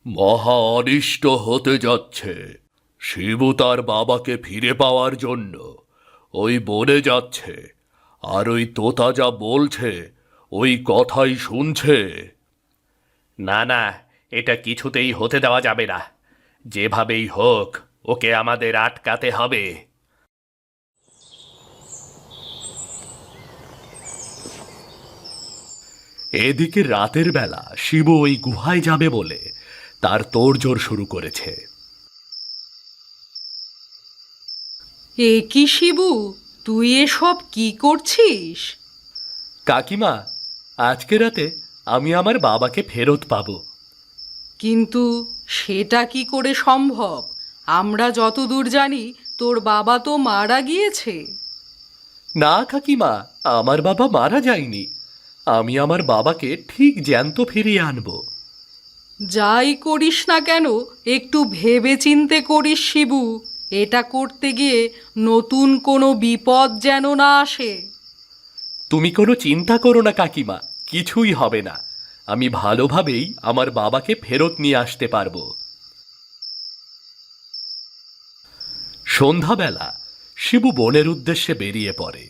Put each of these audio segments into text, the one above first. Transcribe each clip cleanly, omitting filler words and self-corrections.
মহা অনিষ্ট হতে যাচ্ছে। শিবু তার বাবাকে ফিরে পাওয়ার জন্য ওই বনে যাচ্ছে, আর ওই তোতা যা বলছে ওই কথাই শুনছে। না না, এটা কিছুতেই হতে দেওয়া যাবে না। যেভাবেই হোক ওকে আমাদের আটকাতে হবে। এদিকে রাতের বেলা শিবু ওই গুহায় যাবে বলে তার তোড়জোড় শুরু করেছে। এ কি শিবু, তুই এসব কি করছিস? কাকিমা, আজকে রাতে আমি আমার বাবাকে ফেরত পাবো। কিন্তু সেটা কি করে সম্ভব? আমরা যতদূর জানি তোর বাবা তো মারা গিয়েছে। না কাকিমা, আমার বাবা মারা যায়নি। আমি আমার বাবাকে ঠিক জ্যান্ত ফিরিয়ে আনবো। যাই করিস না কেন, একটু ভেবে চিন্তে করিস শিবু। এটা করতে গিয়ে নতুন কোনো বিপদ যেন না আসে। তুমি কোনো চিন্তা করো না কাকিমা, কিছুই হবে না। আমি ভালোভাবেই আমার বাবাকে ফেরত নিয়ে আসতে পারবো। সন্ধ্যাবেলা শিবু বনের উদ্দেশ্যে বেরিয়ে পড়ে।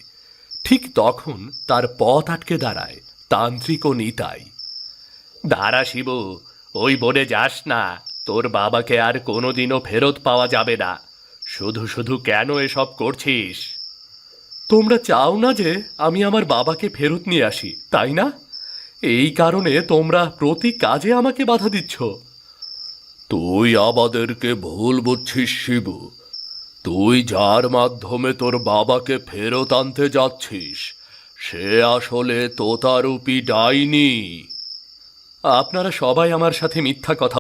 ঠিক তখন তার পথ আটকে দাঁড়ায় তান্ত্রিক ও নিতাই। দাঁড়া শিবু, ওই বনে যাস না। তোর বাবাকে আর কোনোদিনও ফেরত পাওয়া যাবে না। শুধু শুধু কেন এসব করছিস? তোমরা চাও না যে আমি আমার বাবাকে ফেরত নিয়ে আসি, তাই না? এই কারণে তোমরা প্রতি কাজে আমাকে বাধা দিচ্ছ। তুই আমাদেরকে ভুল বুঝছিস শিবু। তুই যার মাধ্যমে তোর বাবাকে ফেরত আনতে যাচ্ছিস সে আসলে তোতারূপী ডাইনি। আপনারা সবাই আমার সাথে মিথ্যা কথা